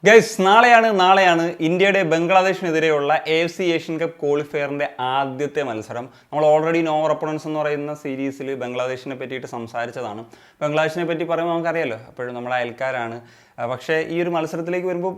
Guys നാളെയാണ് ഇന്ത്യയുടെ ബംഗ്ലാദേശിനെതിരെയുള്ള AFC Asian cup ക്വാളിഫയറിൻ്റെ ആദ്യത്തെ മത്സരം. നമ്മൾ ഓൾറെഡി നോർ ഒപ്പണൻസ് എന്ന് പറയുന്ന സീരീസിൽ ബംഗ്ലാദേശിനെ പറ്റിയിട്ട് സംസാരിച്ചതാണ്. ബംഗ്ലാദേശിനെ പറ്റി പറയുമ്പോൾ നമുക്കറിയാമല്ലോ, അപ്പോഴും നമ്മുടെ അയൽക്കാരാണ്. പക്ഷേ ഈ ഒരു മത്സരത്തിലേക്ക് വരുമ്പോൾ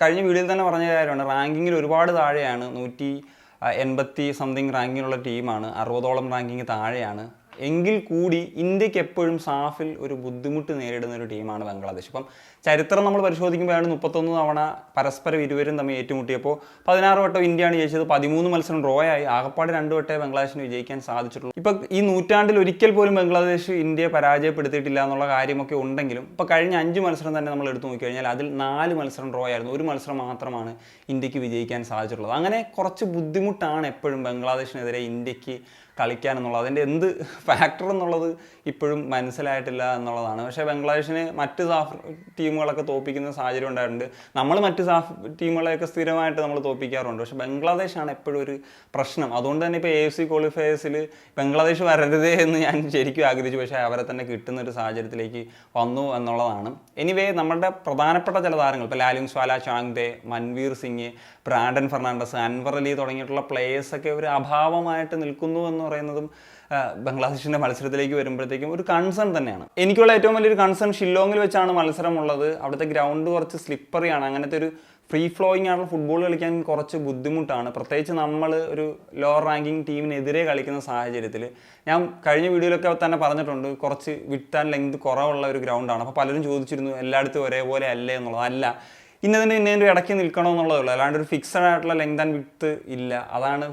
കഴിഞ്ഞ വീഡിയോയിൽ തന്നെ പറഞ്ഞ കാര്യമാണ്, റാങ്കിങ്ങിൽ ഒരുപാട് താഴെയാണ്. 180 സംതിങ് റാങ്കിങ്ങിലുള്ള ടീമാണ്, 60ഓളം റാങ്കിങ് താഴെയാണ്. എങ്കിൽ കൂടി ഇന്ത്യക്ക് എപ്പോഴും സാഫിൽ ഒരു ബുദ്ധിമുട്ട് നേരിടുന്ന ഒരു ടീമാണ് ബംഗ്ലാദേശ്. ഇപ്പം ചരിത്രം നമ്മൾ പരിശോധിക്കുമ്പോഴാണ് 31 തവണ പരസ്പരം ഇരുവരും തമ്മിൽ ഏറ്റുമുട്ടിയപ്പോൾ 16 വട്ടം ഇന്ത്യയാണ് ജയിച്ചത്, 13 മത്സരം ഡ്രോ ആയി. ആകപ്പാട് 2 വട്ടമേ ബംഗ്ലാദേശിന് വിജയിക്കാൻ സാധിച്ചിട്ടുള്ളൂ. ഇപ്പം ഈ നൂറ്റാണ്ടിൽ ഒരിക്കൽ പോലും ബംഗ്ലാദേശ് ഇന്ത്യയെ പരാജയപ്പെടുത്തിയിട്ടില്ല എന്നുള്ള കാര്യമൊക്കെ ഉണ്ടെങ്കിലും ഇപ്പോൾ കഴിഞ്ഞ 5 മത്സരം തന്നെ നമ്മൾ എടുത്തു നോക്കിക്കഴിഞ്ഞാൽ അതിൽ 4 മത്സരം ഡ്രോ ആയിരുന്നു, ഒരു മത്സരം മാത്രമാണ് ഇന്ത്യക്ക് വിജയിക്കാൻ സാധിച്ചിട്ടുള്ളത്. അങ്ങനെ കുറച്ച് ബുദ്ധിമുട്ടാണ് എപ്പോഴും ബംഗ്ലാദേശിനെതിരെ ഇന്ത്യക്ക് കളിക്കാൻ എന്നുള്ളത്. അതിൻ്റെ എന്ത് ഫാക്ടർ എന്നുള്ളത് ഇപ്പോഴും മനസ്സിലായിട്ടില്ല എന്നുള്ളതാണ്. പക്ഷേ ബംഗ്ലാദേശിനെ മറ്റ് സാഫ് ടീമുകളൊക്കെ തോൽപ്പിക്കുന്ന സാഹചര്യം ഉണ്ടായിട്ടുണ്ട്. നമ്മൾ മറ്റ് സാഫ് ടീമുകളെയൊക്കെ സ്ഥിരമായിട്ട് നമ്മൾ തോൽപ്പിക്കാറുണ്ട്. പക്ഷേ ബംഗ്ലാദേശാണ് എപ്പോഴും ഒരു പ്രശ്നം. അതുകൊണ്ട് തന്നെ ഇപ്പോൾ AFC ക്വാളിഫയേഴ്സിൽ ബംഗ്ലാദേശ് വരരുതേ എന്ന് ഞാൻ ശരിക്കും ആഗ്രഹിച്ചു. പക്ഷേ അവരെ തന്നെ കിട്ടുന്ന ഒരു സാഹചര്യത്തിലേക്ക് വന്നു എന്നുള്ളതാണ്. എനിവേ, നമ്മുടെ പ്രധാനപ്പെട്ട ചില താരങ്ങൾ ഇപ്പോൾ ലാലിംഗ്സ്വാല, ചാങ്ദേ, മൻവീർ സിംഗ്, ബ്രാൻഡൻ ഫെർണാണ്ടസ്, അൻവർ അലി തുടങ്ങിയിട്ടുള്ള പ്ലേയേഴ്സൊക്കെ ഒരു അഭാവമായിട്ട് നിൽക്കുന്നു എന്ന് പറയുന്നതും ബംഗ്ലാദേശിൻ്റെ മത്സരത്തിലേക്ക് വരുമ്പോഴത്തേക്കും ഒരു കൺസേൺ തന്നെയാണ്. എനിക്കുള്ള ഏറ്റവും വലിയൊരു കൺസേൺ ഷില്ലോങ്ങിൽ വെച്ചാണ് മത്സരമുള്ളത്. അവിടുത്തെ ഗ്രൗണ്ട് കുറച്ച് സ്ലിപ്പറിയാണ്. അങ്ങനത്തെ ഒരു ഫ്രീ ഫ്ലോയിങ് ആയിട്ടുള്ള ഫുട്ബോൾ കളിക്കാൻ കുറച്ച് ബുദ്ധിമുട്ടാണ്. പ്രത്യേകിച്ച് നമ്മൾ ഒരു ലോവർ റാങ്കിങ് ടീമിനെതിരെ കളിക്കുന്ന സാഹചര്യത്തിൽ. ഞാൻ കഴിഞ്ഞ വീഡിയോയിലൊക്കെ തന്നെ പറഞ്ഞിട്ടുണ്ട്, കുറച്ച് വിഡ്ത്ത് ആൻഡ് ലെങ്ത് കുറവുള്ള ഒരു ഗ്രൗണ്ടാണ്. അപ്പോൾ പലരും ചോദിച്ചിരുന്നു എല്ലായിടത്തും ഒരേപോലെ അല്ലേ എന്നുള്ളത്. അല്ല, ഇന്നതിൻ്റെ ഇടയ്ക്ക് നിൽക്കണമെന്നുള്ളതുള്ളൂ, അല്ലാണ്ട് ഒരു ഫിക്സഡ് ആയിട്ടുള്ള ലെങ്ത് ആൻഡ് വിഡ്ത്ത് ഇല്ല. അതാണ്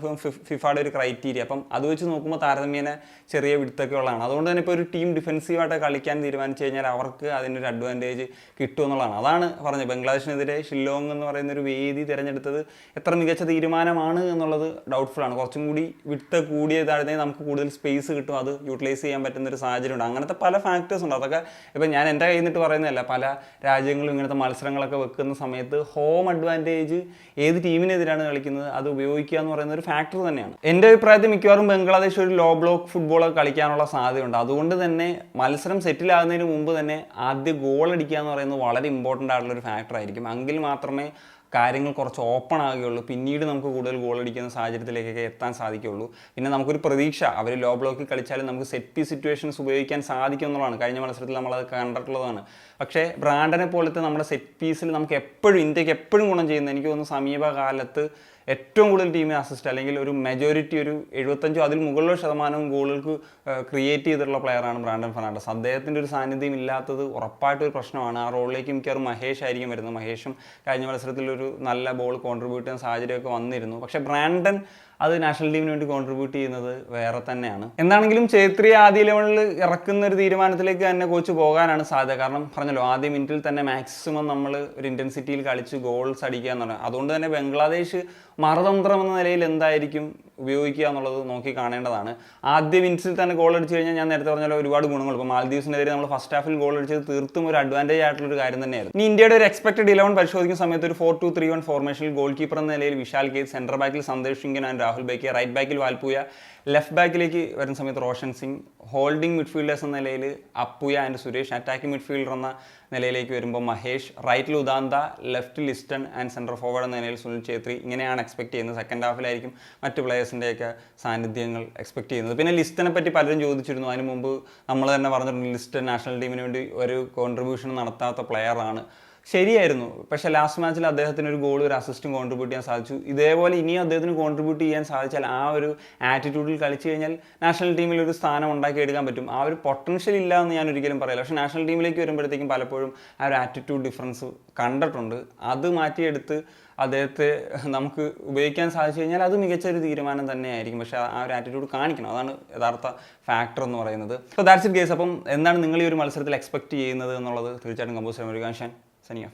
ഫിഫയുടെ ഒരു ക്രൈറ്റീരിയ. അപ്പം അത് വെച്ച് നോക്കുമ്പോൾ താരതമ്യേന ചെറിയ വിഡ്ത്തൊക്കെ ഉള്ളതാണ്. അതുകൊണ്ട് തന്നെ ഇപ്പോൾ ഒരു ടീം ഡിഫെൻസീവായിട്ട് കളിക്കാൻ തീരുമാനിച്ചു കഴിഞ്ഞാൽ അവർക്ക് അതിനൊരു അഡ്വാൻറ്റേജ് കിട്ടും എന്നുള്ളതാണ്. അതാണ് പറഞ്ഞത്, ബംഗ്ലാദേശിനെതിരെ ഷില്ലോങ് എന്ന് പറയുന്ന ഒരു വേദി തിരഞ്ഞെടുത്തത് എത്ര മികച്ച തീരുമാനമാണ് എന്നുള്ളത് ഡൗട്ട്ഫുള്ളാണ്. കുറച്ചും കൂടി വിഡ്ത്ത് കൂടിയതായിരുന്നെങ്കിൽ നമുക്ക് കൂടുതൽ സ്പേസ് കിട്ടും, അത് യൂട്ടിലൈസ് ചെയ്യാൻ പറ്റുന്നൊരു സാഹചര്യമുണ്ട്. അങ്ങനത്തെ പല ഫാക്ടേഴ്സ് ഉണ്ട്. അതൊക്കെ ഇപ്പം ഞാൻ എൻ്റെ കയ്യിൽ നിന്നിട്ട് പറയുന്നതല്ല, പല രാജ്യങ്ങളും ഇങ്ങനത്തെ മത്സരങ്ങളൊക്കെ വെക്കുന്ന സമയത്ത് ഹോം അഡ്വാൻറ്റേജ് ഏത് ടീമിനെതിരാണ് കളിക്കുന്നത് അത് ഉപയോഗിക്കുക എന്ന് പറയുന്ന ഒരു ഫാക്ടർ തന്നെയാണ്. എൻ്റെ അഭിപ്രായത്തിൽ മിക്കവാറും ബംഗ്ലാദേശ് ഒരു ലോ ബ്ലോക്ക് ഫുട്ബോളൊക്കെ കളിക്കാനുള്ള സാധ്യതയുണ്ട്. അതുകൊണ്ട് തന്നെ മത്സരം സെറ്റിലാകുന്നതിന് മുമ്പ് തന്നെ ആദ്യം ഗോൾ അടിക്കുക എന്ന് പറയുന്നത് വളരെ ഇമ്പോർട്ടൻ്റ് ആയിട്ടുള്ള ഒരു ഫാക്ടർ ആയിരിക്കും. എങ്കിൽ മാത്രമേ കാര്യങ്ങൾ കുറച്ച് ഓപ്പൺ ആകുകയുള്ളൂ. പിന്നീട് നമുക്ക് കൂടുതൽ ഗോൾ അടിക്കുന്ന സാഹചര്യത്തിലേക്കൊക്കെ എത്താൻ സാധിക്കുകയുള്ളൂ. പിന്നെ നമുക്കൊരു പ്രതീക്ഷ, അവർ ലോ ബ്ലോക്കിൽ കളിച്ചാലും നമുക്ക് സെറ്റ് പീസ് സിറ്റുവേഷൻസ് ഉപയോഗിക്കാൻ സാധിക്കും എന്നുള്ളതാണ്. കഴിഞ്ഞ മത്സരത്തിൽ നമ്മളത് കണ്ടിട്ടുള്ളതാണ്. പക്ഷേ ബ്രാൻഡനെ പോലത്തെ നമ്മുടെ സെറ്റ് പീസിൽ നമുക്ക് എപ്പോഴും ഇന്ത്യക്ക് എപ്പോഴും ഗുണം ചെയ്യുന്നത്, എനിക്ക് തോന്നുന്നു സമീപകാലത്ത് ഏറ്റവും കൂടുതൽ ടീമിന് അസിസ്റ്റ് അല്ലെങ്കിൽ ഒരു മെജോറിറ്റി ഒരു 75 അതിൽ മുകളിലുള്ള ശതമാനവും ഗോളുകൾക്ക് ക്രിയേറ്റ് ചെയ്തിട്ടുള്ള പ്ലെയറാണ് ബ്രാൻഡൻ ഫെർണാണ്ടസ്. അദ്ദേഹത്തിൻ്റെ ഒരു സാന്നിധ്യം ഇല്ലാത്തത് ഉറപ്പായിട്ടൊരു പ്രശ്നമാണ്. ആ റോളിലേക്ക് മിക്കവാറും മഹേഷ് ആയിരിക്കും വരുന്നത്. മഹേഷും കഴിഞ്ഞ മത്സരത്തിൽ ഒരു നല്ല ബോൾ കോൺട്രിബ്യൂട്ട് ചെയ്യുന്ന സാഹചര്യമൊക്കെ വന്നിരുന്നു. പക്ഷേ ബ്രാൻഡൻ അത് നാഷണൽ ടീമിന് വേണ്ടി കോൺട്രിബ്യൂട്ട് ചെയ്യുന്നത് വേറെ തന്നെയാണ്. എന്താണെങ്കിലും ഛേത്രി ആദ്യ ലെവലിൽ ഇറക്കുന്ന ഒരു തീരുമാനത്തിലേക്ക് തന്നെ കോച്ച് പോകാനാണ് സാധ്യത. കാരണം പറഞ്ഞല്ലോ, ആദ്യ മിനിറ്റിൽ തന്നെ മാക്സിമം നമ്മൾ ഒരു ഇൻറ്റൻസിറ്റിയിൽ കളിച്ച് ഗോൾസ് അടിക്കുക എന്ന് പറഞ്ഞാൽ, അതുകൊണ്ട് തന്നെ ബംഗ്ലാദേശ് മറുതന്ത്രം എന്ന നിലയിൽ എന്തായിരിക്കും ഉപയോഗിക്കുക എന്നുള്ളത് നോക്കി കാണേണ്ടതാണ്. ആദ്യ മിനിറ്റ്സിൽ തന്നെ ഗോൾ അടിച്ചു കഴിഞ്ഞാൽ ഞാൻ നേരത്തെ പറഞ്ഞാൽ ഒരുപാട് ഗുണങ്ങൾ. ഇപ്പോൾ മാൽദീവ്സിനെതിരെ നമ്മൾ ഫസ്റ്റ് ഹാഫിൽ ഗോൾ അടിച്ചത് തീർത്തും ഒരു അഡ്വാൻറ്റേജ് ആയിട്ടുള്ള ഒരു കാര്യം തന്നെയായിരുന്നു. ഇനി ഇന്ത്യയുടെ ഒരു എക്സ്പെക്റ്റഡ് 11 പരിശോധിക്കുന്ന സമയത്ത് ഒരു 4-2-3-1 ഫോർമേഷനിൽ ഗോൾ കീപ്പർ എന്ന നിലയിൽ വിശാൽ കേത്, സെൻറ്റർ ബാക്കിൽ സന്ദേശ് സിംഗ് ആൻഡ് രാഹുൽ ബേക്കി, റൈറ്റ് ബാക്കിൽ വാൽപൂയ, ലെഫ്റ്റ് ബാക്കിലേക്ക് വരുന്ന സമയത്ത് റോഷൻ സിംഗ്, ഹോൾഡിംഗ് മിഡ്ഫീൽഡേഴ്സ് എന്ന നിലയിൽ Apuia and Suresh, attacking midfielder എന്ന നിലയിലേക്ക് വരുമ്പോൾ മഹേഷ്, റൈറ്റിൽ Udanta, left Liston and centre forward എന്ന നിലയിൽ സുനിൽ ഛേത്രി. ഇങ്ങനെയാണ് എക്സ്പെക്ട് ചെയ്യുന്നത്. സെക്കൻഡ് ഹാഫിലായിരിക്കും മറ്റ് പ്ലേയേഴ്സിൻ്റെയൊക്കെ സാന്നിധ്യങ്ങൾ എക്സ്പെക്ട് ചെയ്യുന്നത്. പിന്നെ ലിസ്റ്റനെ പറ്റി പലരും ചോദിച്ചിരുന്നു. അതിന് മുമ്പ് നമ്മൾ തന്നെ പറഞ്ഞിട്ടുണ്ട്, ലിസ്റ്റൺ നാഷണൽ ടീമിന് വേണ്ടി ഒരു കോൺട്രിബ്യൂഷൻ നടത്താത്ത പ്ലെയറാണ്. ശരിയായിരുന്നു. പക്ഷേ ലാസ്റ്റ് മാച്ചിൽ അദ്ദേഹത്തിന് ഒരു ഗോൾ, ഒരു അസിസ്റ്റും കോൺട്രിബ്യൂട്ട് ചെയ്യാൻ സാധിച്ചു. ഇതേപോലെ ഇനിയും അദ്ദേഹത്തിന് കോൺട്രിബ്യൂട്ട് ചെയ്യാൻ സാധിച്ചാൽ ആ ഒരു ആറ്റിറ്റ്യൂഡിൽ കളിച്ചു കഴിഞ്ഞാൽ നാഷണൽ ടീമിൽ ഒരു സ്ഥാനം ഉണ്ടാക്കിയെടുക്കാൻ പറ്റും. ആ ഒരു പൊട്ടൻഷ്യൽ ഇല്ല എന്ന് ഞാൻ ഒരിക്കലും പറയില്ല. പക്ഷേ നാഷണൽ ടീമിലേക്ക് വരുമ്പോഴത്തേക്കും പലപ്പോഴും ആ ഒരു ആറ്റിറ്റ്യൂഡ് ഡിഫറൻസ് കണ്ടിട്ടുണ്ട്. അത് മാറ്റിയെടുത്ത് അദ്ദേഹത്തെ നമുക്ക് ഉപയോഗിക്കാൻ സാധിച്ചു കഴിഞ്ഞാൽ അത് മികച്ചൊരു തീരുമാനം തന്നെയായിരിക്കും. പക്ഷേ ആ ഒരു ആറ്റിറ്റ്യൂഡ് കാണിക്കണം, അതാണ് യഥാർത്ഥ ഫാക്ടർ എന്ന് പറയുന്നത്. അപ്പോൾ ദാറ്റ്സ് ഇറ്റ് ഗൈസ്. അപ്പം എന്താണ് നിങ്ങൾ ഈ ഒരു മത്സരത്തിൽ എക്സ്പെക്ട് ചെയ്യുന്നത് എന്നുള്ളത് തീർച്ചയായിട്ടും കമ്പോസ് ചെയ്യാൻ. സനിയ.